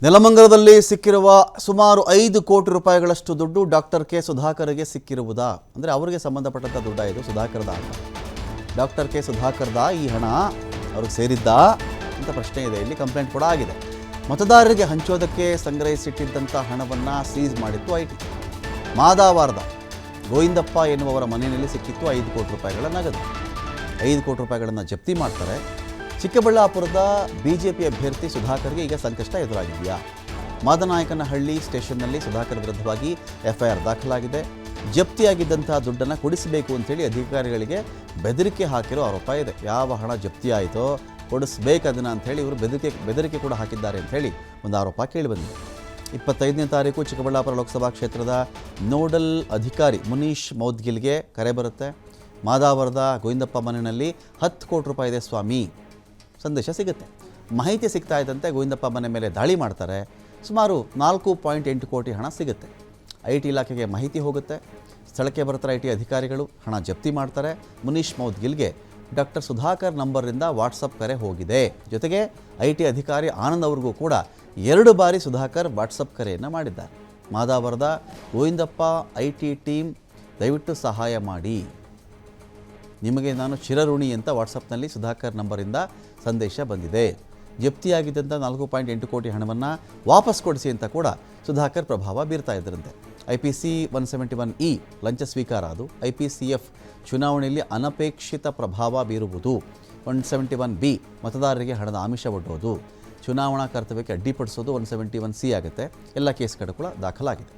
ನೆಲಮಂಗಲದಲ್ಲಿ ಸಿಕ್ಕಿರುವ ಸುಮಾರು 5 ಕೋಟಿ ರೂಪಾಯಿಗಳಷ್ಟು ದುಡ್ಡು ಡಾಕ್ಟರ್ ಕೆ ಸುಧಾಕರ್ಗೆ ಸಿಕ್ಕಿರುವುದಾ? ಅಂದರೆ ಅವರಿಗೆ ಸಂಬಂಧಪಟ್ಟಂಥ ದುಡ್ಡ ಇದು, ಸುಧಾಕರ್ದ ಹಣ. ಡಾಕ್ಟರ್ ಕೆ ಸುಧಾಕರ್ದ ಈ ಹಣ ಅವ್ರಿಗೆ ಸೇರಿದ್ದಾ ಅಂತ ಪ್ರಶ್ನೆ ಇದೆ. ಇಲ್ಲಿ ಕಂಪ್ಲೇಂಟ್ ಕೂಡ ಆಗಿದೆ. ಮತದಾರರಿಗೆ ಹಂಚೋದಕ್ಕೆ ಸಂಗ್ರಹಿಸಿಟ್ಟಿದ್ದಂಥ ಹಣವನ್ನು ಸೀಸ್ ಮಾಡಿತ್ತು ಐಟಿ. ಮಾದಾವಾರದ ಗೋವಿಂದಪ್ಪ ಎನ್ನುವವರ ಮನೆಯಲ್ಲಿ ಸಿಕ್ಕಿತ್ತು 5 ಕೋಟಿ ರೂಪಾಯಿಗಳ ನಗದು. 5 ಕೋಟಿ ರೂಪಾಯಿಗಳನ್ನು ಜಪ್ತಿ ಮಾಡ್ತಾರೆ. ಚಿಕ್ಕಬಳ್ಳಾಪುರದ ಬಿಜೆಪಿ ಅಭ್ಯರ್ಥಿ ಸುಧಾಕರ್ಗೆ ಈಗ ಸಂಕಷ್ಟ ಎದುರಾಗಿದೆಯಾ? ಮಾದನಾಯಕನಹಳ್ಳಿ ಸ್ಟೇಷನ್ನಲ್ಲಿ ಸುಧಾಕರ್ ವಿರುದ್ಧವಾಗಿ ಎಫ್ಐಆರ್ ದಾಖಲಾಗಿದೆ. ಜಪ್ತಿಯಾಗಿದ್ದಂಥ ದುಡ್ಡನ್ನು ಕೊಡಿಸಬೇಕು ಅಂತೇಳಿ ಅಧಿಕಾರಿಗಳಿಗೆ ಬೆದರಿಕೆ ಹಾಕಿರೋ ಆರೋಪ ಇದೆ. ಯಾವ ಹಣ ಜಪ್ತಿ ಆಯಿತೋ ಕೊಡಿಸ್ಬೇಕು ಅದನ್ನು ಅಂಥೇಳಿ ಇವರು ಬೆದರಿಕೆ ಕೂಡ ಹಾಕಿದ್ದಾರೆ ಅಂಥೇಳಿ ಒಂದು ಆರೋಪ ಕೇಳಿಬಂದಿದೆ. 25ನೇ ತಾರೀಕು ಚಿಕ್ಕಬಳ್ಳಾಪುರ ಲೋಕಸಭಾ ಕ್ಷೇತ್ರದ ನೋಡಲ್ ಅಧಿಕಾರಿ ಮುನೀಶ್ ಮೌದ್ಗಿಲ್ಗೆ ಕರೆ ಬರುತ್ತೆ. ಮಾದಾವರದ ಗೋವಿಂದಪ್ಪ ಮನೆಯಲ್ಲಿ 10 ಕೋಟಿ ರೂಪಾಯಿ ಇದೆ ಸ್ವಾಮಿ ಸಂದೇಶ ಸಿಗುತ್ತೆ. ಮಾಹಿತಿ ಸಿಗ್ತಾ ಇದ್ದಂತೆ ಗೋವಿಂದಪ್ಪ ಮನೆ ಮೇಲೆ ದಾಳಿ ಮಾಡ್ತಾರೆ. ಸುಮಾರು 4.8 ಕೋಟಿ ಹಣ ಸಿಗುತ್ತೆ. ಐಟಿ ಇಲಾಖೆಗೆ ಮಾಹಿತಿ ಹೋಗುತ್ತೆ. ಸ್ಥಳಕ್ಕೆ ಬರ್ತಾರೆ ಐಟಿ ಅಧಿಕಾರಿಗಳು, ಹಣ ಜಪ್ತಿ ಮಾಡ್ತಾರೆ. ಮುನೀಶ್ ಮೌದ್ಗಿಲ್ಗೆ ಡಾಕ್ಟರ್ ಸುಧಾಕರ್ ನಂಬರಿಂದ ವಾಟ್ಸಪ್ ಕರೆ ಹೋಗಿದೆ. ಜೊತೆಗೆ ಐಟಿ ಅಧಿಕಾರಿ ಆನಂದ್ ಅವ್ರಿಗೂ ಕೂಡ 2 ಬಾರಿ ಸುಧಾಕರ್ ವಾಟ್ಸಪ್ ಕರೆಯನ್ನು ಮಾಡಿದ್ದಾರೆ. ಮಾದಾವರದ ಗೋವಿಂದಪ್ಪ ಐಟಿ ಟೀಮ್ ದಯವಿಟ್ಟು ಸಹಾಯ ಮಾಡಿ, ನಿಮಗೆ ನಾನು ಚಿರಋಣಿ ಅಂತ ವಾಟ್ಸಪ್ನಲ್ಲಿ ಸುಧಾಕರ್ ನಂಬರಿಂದ ಸಂದೇಶ ಬಂದಿದೆ. ಜಪ್ತಿಯಾಗಿದ್ದಂಥ 4.8 ಕೋಟಿ ಹಣವನ್ನು ವಾಪಸ್ ಕೊಡಿಸಿ ಅಂತ ಕೂಡ ಸುಧಾಕರ್ ಪ್ರಭಾವ ಬೀರ್ತಾ ಇದ್ದರಂತೆ. IPC 171E ಲಂಚ ಸ್ವೀಕಾರ, ಅದು IPCF ಚುನಾವಣೆಯಲ್ಲಿ ಅನಪೇಕ್ಷಿತ ಪ್ರಭಾವ ಬೀರುವುದು, 171B ಮತದಾರರಿಗೆ ಹಣದ ಆಮಿಷ ಒಡ್ಡೋದು, ಚುನಾವಣಾ ಕರ್ತವ್ಯಕ್ಕೆ ಅಡ್ಡಿಪಡಿಸೋದು 171C ಆಗುತ್ತೆ. ಎಲ್ಲ ಕೇಸ್ಗಳು ಕೂಡ ದಾಖಲಾಗಿದೆ.